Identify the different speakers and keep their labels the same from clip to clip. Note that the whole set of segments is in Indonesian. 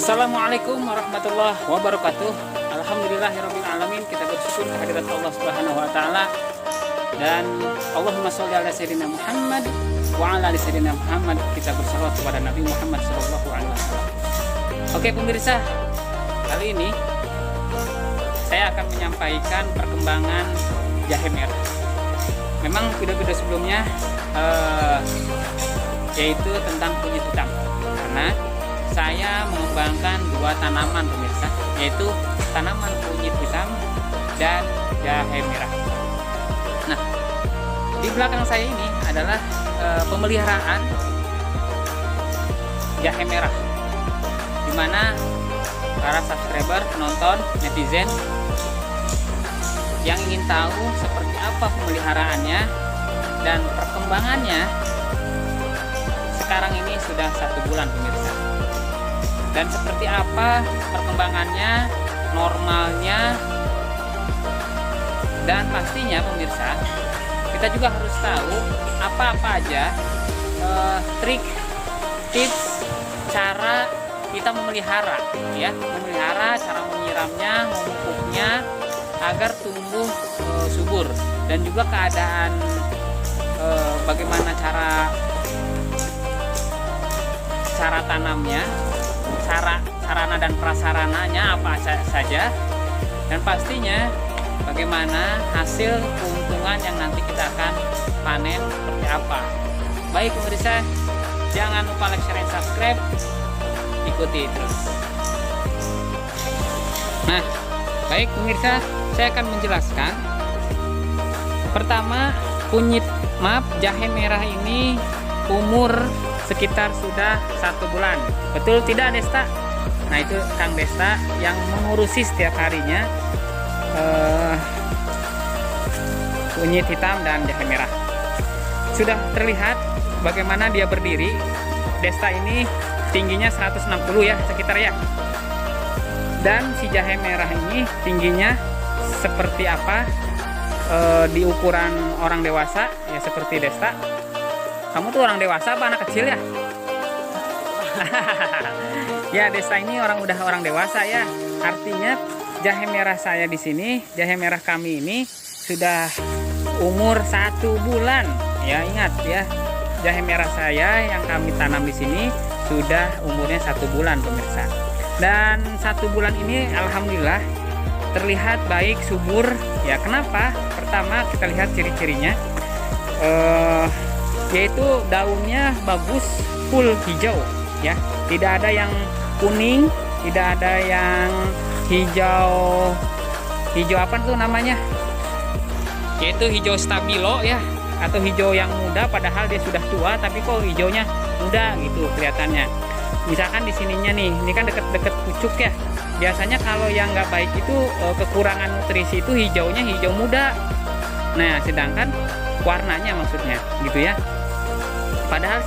Speaker 1: Assalamualaikum warahmatullahi wabarakatuh. Alhamdulillahirabbil alamin. Kita bersyukur kehadirat Allah Subhanahu wa taala. Dan Allahumma sholli ala sayyidina Muhammad wa ala ali sayyidina Muhammad. Kita bersalawat kepada Nabi Muhammad sallallahu alaihi wasallam. Oke pemirsa, kali ini saya akan menyampaikan perkembangan jahe merah. Memang video-video sebelumnya yaitu tentang kunyit hitam, karena saya mengembangkan dua tanaman pemirsa, yaitu tanaman kunyit hitam dan jahe merah. Nah, di belakang saya ini adalah pemeliharaan jahe merah, dimana para subscriber, penonton, netizen yang ingin tahu seperti apa pemeliharaannya dan perkembangannya, sekarang ini sudah 1 bulan pemirsa. Dan seperti apa perkembangannya, normalnya, dan pastinya pemirsa, kita juga harus tahu apa-apa aja trik, tips, cara kita memelihara, ya, memelihara, cara menyiramnya, memupuknya agar tumbuh subur, dan juga keadaan bagaimana cara tanamnya, sarana dan prasarananya apa saja, dan pastinya bagaimana hasil keuntungan yang nanti kita akan panen seperti apa. Baik pemirsa, jangan lupa like, share, dan subscribe, ikuti terus. Nah, baik pemirsa, saya akan menjelaskan. Pertama, jahe merah ini umur sekitar sudah 1 bulan. Betul tidak Desta? Nah, itu Kang Desta yang mengurusi setiap harinya kunyit hitam dan jahe merah. Sudah terlihat bagaimana dia berdiri. Desta ini tingginya 160 ya, sekitar ya. Dan si jahe merah ini tingginya seperti apa di ukuran orang dewasa ya, seperti Desta. Kamu tuh orang dewasa apa anak kecil ya? Ya, Desta ini udah orang dewasa ya. Artinya jahe merah saya di sini, jahe merah kami ini sudah umur 1 bulan. Ya, ingat ya, jahe merah saya yang kami tanam di sini sudah umurnya 1 bulan pemirsa. Dan 1 bulan ini alhamdulillah terlihat baik, subur. Ya, kenapa? Pertama kita lihat ciri-cirinya. Yaitu daunnya bagus, full hijau ya, tidak ada yang kuning, tidak ada yang hijau apa tuh namanya, yaitu hijau stabilo ya, atau hijau yang muda padahal dia sudah tua tapi kok hijaunya muda gitu kelihatannya. Misalkan di sininya nih, ini kan deket-deket pucuk ya, biasanya kalau yang nggak baik itu kekurangan nutrisi itu hijaunya hijau muda. Nah, sedangkan warnanya maksudnya gitu ya, padahal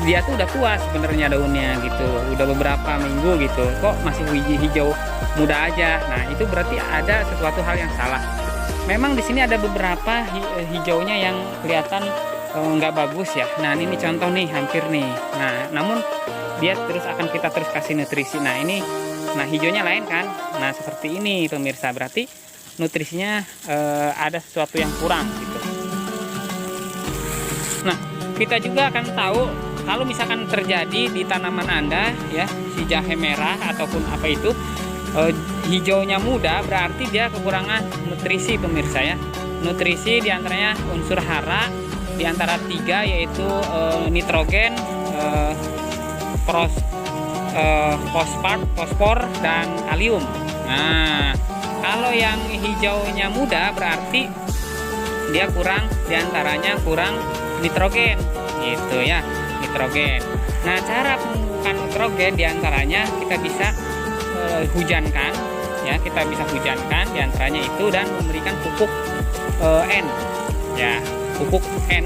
Speaker 1: dia tuh udah tua sebenarnya daunnya gitu, udah beberapa minggu gitu, kok masih hijau muda aja. Nah, itu berarti ada sesuatu hal yang salah. Memang di sini ada beberapa hijaunya yang kelihatan nggak bagus ya. Nah, ini contoh nih, hampir nih. Nah, namun dia akan kita terus kasih nutrisi. Nah, ini, nah hijaunya lain kan. Nah, seperti ini pemirsa, berarti nutrisinya ada sesuatu yang kurang gitu. Nah, kita juga akan tahu kalau misalkan terjadi di tanaman Anda ya, si jahe merah ataupun apa itu hijaunya muda, berarti dia kekurangan nutrisi pemirsa ya. Nutrisi diantaranya unsur hara di antara 3, yaitu nitrogen, fosfor dan kalium. Nah, kalau yang hijaunya muda berarti dia kurang, diantaranya kurang nitrogen gitu ya, nitrogen. Nah, cara pemupukan nitrogen diantaranya kita bisa hujankan ya, kita bisa hujankan diantaranya itu, dan memberikan pupuk N ya, pupuk N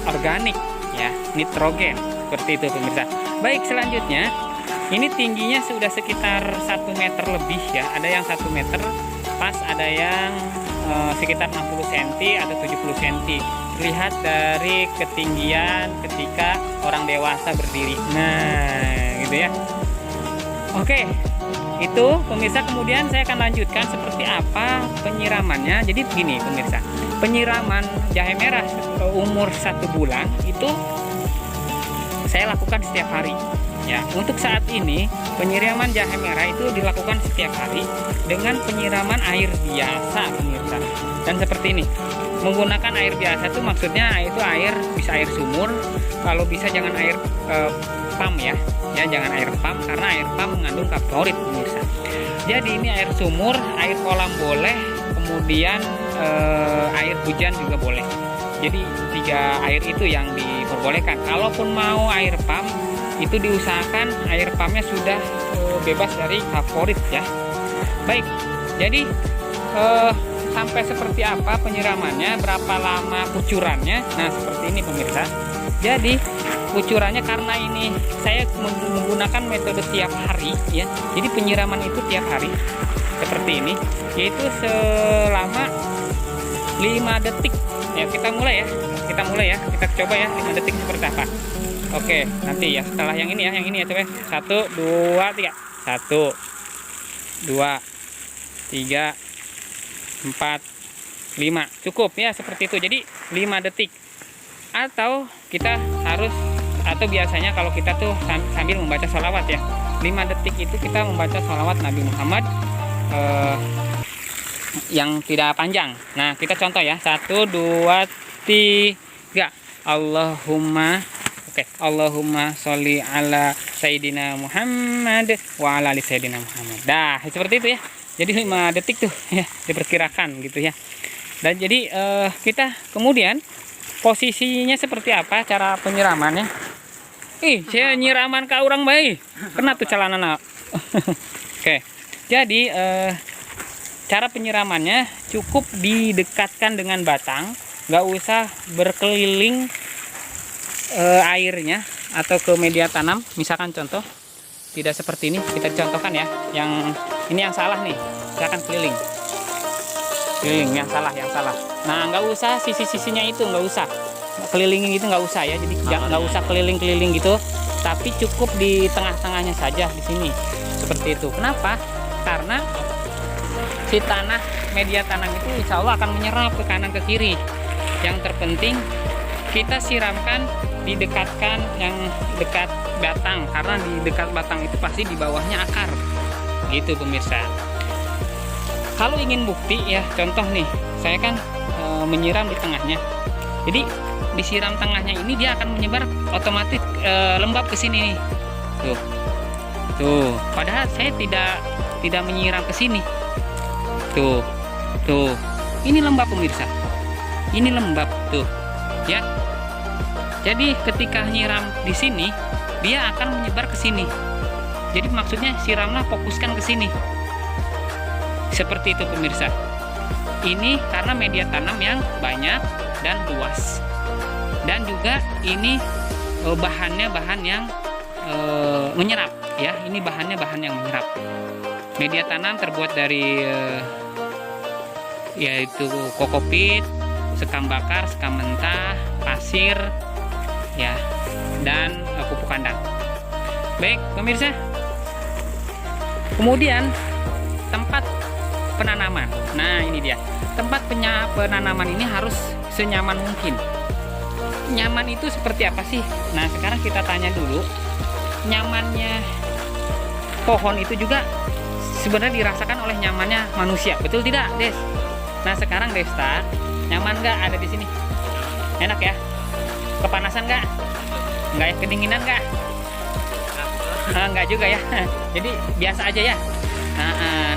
Speaker 1: organik ya, nitrogen, seperti itu pemirsa. Baik, selanjutnya ini tingginya sudah sekitar 1 meter lebih ya, ada yang 1 meter pas, ada yang sekitar 60 cm atau 70 cm. lihat dari ketinggian ketika orang dewasa berdiri. Nah, gitu ya. Oke, itu pemirsa. Kemudian saya akan lanjutkan seperti apa penyiramannya. Jadi begini pemirsa, penyiraman jahe merah umur 1 bulan itu saya lakukan setiap hari. Ya, untuk saat ini penyiraman jahe merah itu dilakukan setiap hari dengan penyiraman air biasa pemirsa. Dan seperti ini, menggunakan air biasa itu maksudnya itu air bisa air sumur, kalau bisa jangan air pam ya, jangan air pam karena air pam mengandung kaplorid pemirsa. Jadi ini air sumur, air kolam boleh, kemudian air hujan juga boleh. Jadi 3 air itu yang diperbolehkan. Kalaupun mau air pam, itu diusahakan air pumpnya sudah bebas dari favorit ya. Baik, jadi sampai seperti apa penyiramannya, berapa lama kucurannya. Nah seperti ini pemirsa. Jadi kucurannya karena ini saya menggunakan metode tiap hari ya. Jadi penyiraman itu tiap hari seperti ini, yaitu selama 5 detik. Ya kita mulai ya, kita coba ya 5 detik seperti apa. Oke, nanti ya setelah yang ini ya coba. 1, 2, 3. 1, 2, 3, 4, 5. Cukup ya seperti itu. Jadi 5 detik. Atau kita harus, atau biasanya kalau kita tuh sambil membaca sholawat ya, 5 detik itu kita membaca sholawat Nabi Muhammad yang tidak panjang. Nah kita contoh ya, 1, 2, 3. Allahumma sholli ala Sayyidina Muhammad wa ala ali Sayyidina Muhammad. Dah, seperti itu ya. Jadi 5 detik tuh ya diperkirakan gitu ya. Dan jadi kita kemudian posisinya seperti apa cara penyiramannya? Saya nyiraman ke orang baik. Kena tuh celana. Oke. Jadi cara penyiramannya cukup didekatkan dengan batang, nggak usah berkeliling airnya atau ke media tanam. Misalkan contoh tidak seperti ini, kita contohkan ya. Yang ini yang salah nih, silakan keliling yang salah. Nah nggak usah sisi-sisinya itu, nggak usah kelilingin gitu, nggak usah ya. Jadi nggak usah keliling-keliling gitu, tapi cukup di tengah-tengahnya saja di sini seperti itu. Kenapa? Karena si tanah, media tanam itu insya Allah akan menyerap ke kanan ke kiri. Yang terpenting kita siramkan, didekatkan yang dekat batang, karena di dekat batang itu pasti di bawahnya akar gitu pemirsa. Kalau ingin bukti ya, contoh nih saya kan menyiram di tengahnya, jadi disiram tengahnya ini dia akan menyebar otomatis lembab ke sini nih. Tuh padahal saya tidak menyiram ke sini. Tuh ini lembab pemirsa, ini lembab tuh ya. Jadi ketika nyiram di sini, dia akan menyebar ke sini. Jadi maksudnya siramlah, fokuskan ke sini. Seperti itu pemirsa. Ini karena media tanam yang banyak dan luas. Dan juga ini bahannya bahan yang menyerap ya. Ini bahannya bahan yang menyerap. Media tanam terbuat dari yaitu kokopit, sekam bakar, sekam mentah, pasir ya, dan pupuk kandang. Baik pemirsa, kemudian tempat penanaman. Nah ini dia, tempat penanaman ini harus senyaman mungkin. Nyaman itu seperti apa sih? Nah sekarang kita tanya dulu, nyamannya pohon itu juga sebenarnya dirasakan oleh nyamannya manusia, betul tidak Des? Nah sekarang Desta, nyaman nggak ada di sini? Enak ya? Kepanasan nggak? Nggak ya? Kedinginan nggak? Nggak juga ya. Jadi biasa aja ya.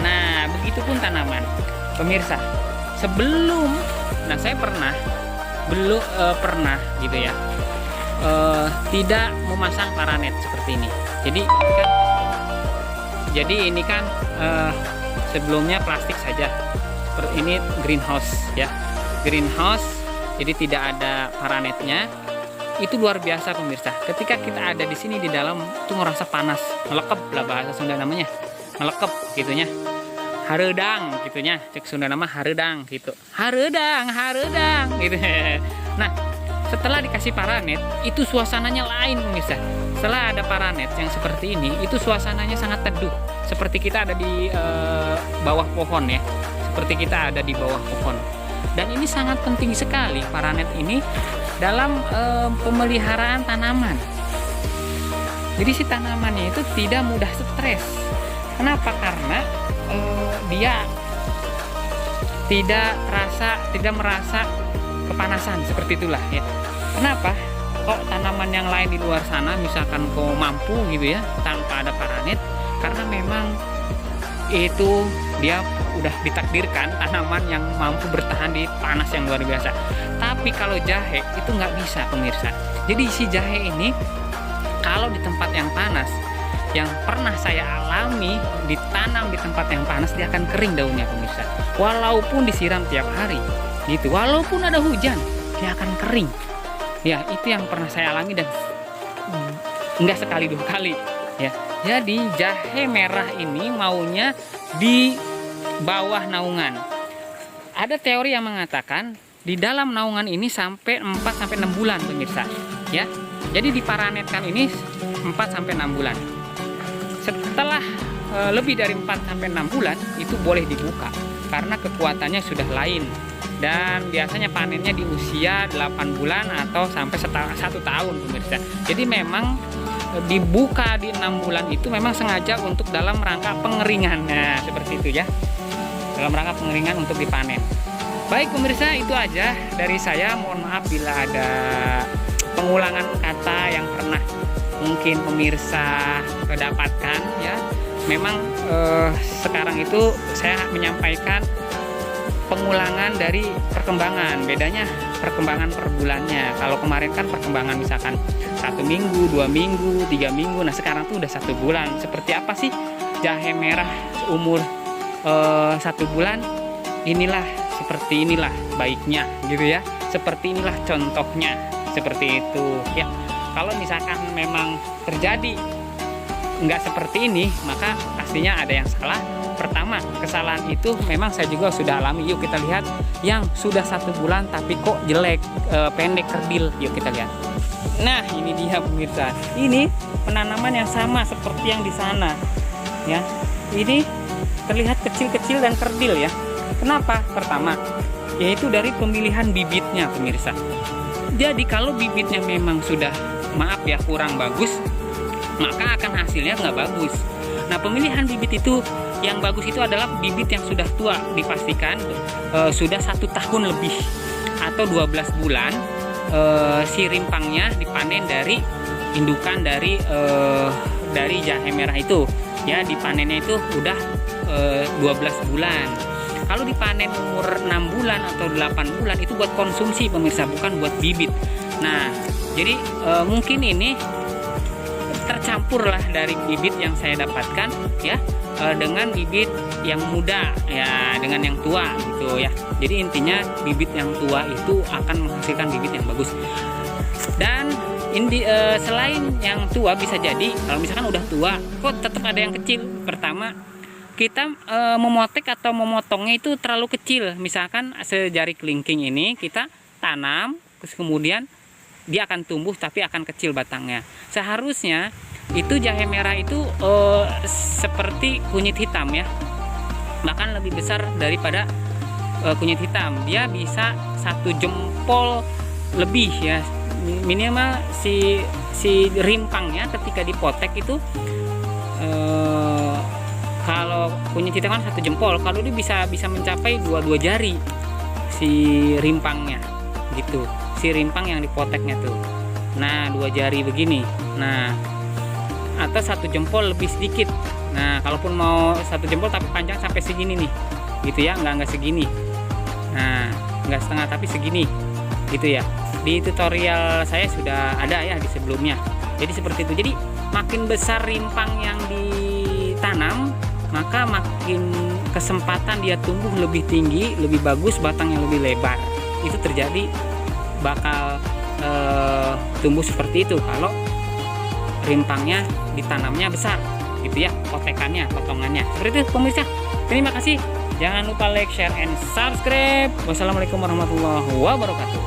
Speaker 1: Nah begitupun tanaman pemirsa. Sebelum, nah saya belum pernah gitu ya, tidak memasang paranet seperti ini. Jadi ini kan sebelumnya plastik saja. Seperti ini greenhouse ya, greenhouse. Jadi tidak ada paranetnya. Itu luar biasa pemirsa. Ketika kita ada di sini di dalam itu ngerasa panas, melekep lah bahasa Sunda namanya, melekep gitunya, haredang gitunya, cek Sunda nama haredang gitu, haredang gitu. Nah, setelah dikasih paranet, itu suasananya lain pemirsa. Setelah ada paranet yang seperti ini, itu suasananya sangat teduh, seperti kita ada di bawah pohon ya, seperti kita ada di bawah pohon. Dan ini sangat penting sekali paranet ini dalam pemeliharaan tanaman. Jadi si tanamannya itu tidak mudah stres. Kenapa? Karena dia tidak merasa kepanasan, seperti itulah ya. Kenapa? Kok tanaman yang lain di luar sana misalkan kok mampu gitu ya tanpa ada paranet? Karena memang itu dia udah ditakdirkan tanaman yang mampu bertahan di panas yang luar biasa. Tapi kalau jahe itu nggak bisa pemirsa. Jadi si jahe ini kalau di tempat yang panas, yang pernah saya alami, ditanam di tempat yang panas, dia akan kering daunnya pemirsa. Walaupun disiram tiap hari gitu, walaupun ada hujan, dia akan kering. Ya, itu yang pernah saya alami dan enggak sekali dua kali ya. Jadi jahe merah ini maunya di bawah naungan. Ada teori yang mengatakan di dalam naungan ini sampai 4-6 bulan pemirsa ya. Jadi diparanetkan ini 4-6 bulan. Setelah lebih dari 4-6 bulan itu boleh dibuka karena kekuatannya sudah lain. Dan biasanya panennya di usia 8 bulan atau sampai 1 tahun pemirsa. Jadi memang dibuka di 6 bulan itu memang sengaja untuk dalam rangka pengeringan. Nah, seperti itu ya. Dalam rangka pengeringan untuk dipanen. Baik pemirsa, itu aja dari saya. Mohon maaf bila ada pengulangan kata yang pernah mungkin pemirsa dapatkan ya. Memang sekarang itu saya menyampaikan pengulangan dari perkembangan. Bedanya perkembangan per bulannya. Kalau kemarin kan perkembangan misalkan 1 minggu, 2 minggu, 3 minggu. Nah sekarang tuh udah 1 bulan. Seperti apa sih jahe merah umur 1 bulan? Seperti inilah baiknya gitu ya. Seperti inilah contohnya. Seperti itu ya. Kalau misalkan memang terjadi nggak seperti ini, maka pastinya ada yang salah. Pertama, kesalahan itu memang saya juga sudah alami. Yuk kita lihat yang sudah 1 bulan tapi kok jelek, pendek, kerdil. Yuk kita lihat. Nah ini dia pemirsa. Ini penanaman yang sama seperti yang di sana ya. Ini terlihat kecil-kecil dan kerdil ya. Kenapa? Pertama, yaitu dari pemilihan bibitnya pemirsa. Jadi kalau bibitnya memang sudah kurang bagus, maka akan hasilnya nggak bagus. Nah pemilihan bibit itu yang bagus itu adalah bibit yang sudah tua, dipastikan sudah 1 tahun lebih atau 12 bulan. Si rimpangnya dipanen dari indukan dari jahe merah itu ya. Dipanennya itu udah 12 bulan. Kalau dipanen umur 6 bulan atau 8 bulan itu buat konsumsi pemirsa, bukan buat bibit. Nah jadi mungkin ini tercampur lah dari bibit yang saya dapatkan ya, dengan bibit yang muda ya, dengan yang tua gitu ya. Jadi intinya bibit yang tua itu akan menghasilkan bibit yang bagus. Dan selain yang tua, bisa jadi kalau misalkan udah tua kok tetap ada yang kecil. Pertama, kita memotek atau memotongnya itu terlalu kecil. Misalkan sejari kelingking ini kita tanam, terus kemudian dia akan tumbuh tapi akan kecil batangnya. Seharusnya itu jahe merah itu seperti kunyit hitam ya, bahkan lebih besar daripada kunyit hitam. Dia bisa 1 jempol lebih ya minimal. Si rimpangnya ketika dipotek itu kalau kunyit hitam kan 1 jempol, kalau dia bisa mencapai 2 jari si rimpangnya gitu. Si rimpang yang dipoteknya tuh, nah 2 jari begini, nah atau 1 jempol lebih sedikit. Nah kalaupun mau 1 jempol tapi panjang sampai segini nih gitu ya, nggak segini, nah nggak setengah tapi segini gitu ya. Di tutorial saya sudah ada ya di sebelumnya. Jadi seperti itu. Jadi makin besar rimpang yang ditanam, maka makin kesempatan dia tumbuh lebih tinggi, lebih bagus, batangnya lebih lebar. Itu terjadi bakal tumbuh seperti itu kalau rimpangnya ditanamnya besar gitu ya, potongannya seperti itu pemirsa. Terima kasih, jangan lupa like, share, and subscribe. Wassalamualaikum warahmatullahi wabarakatuh.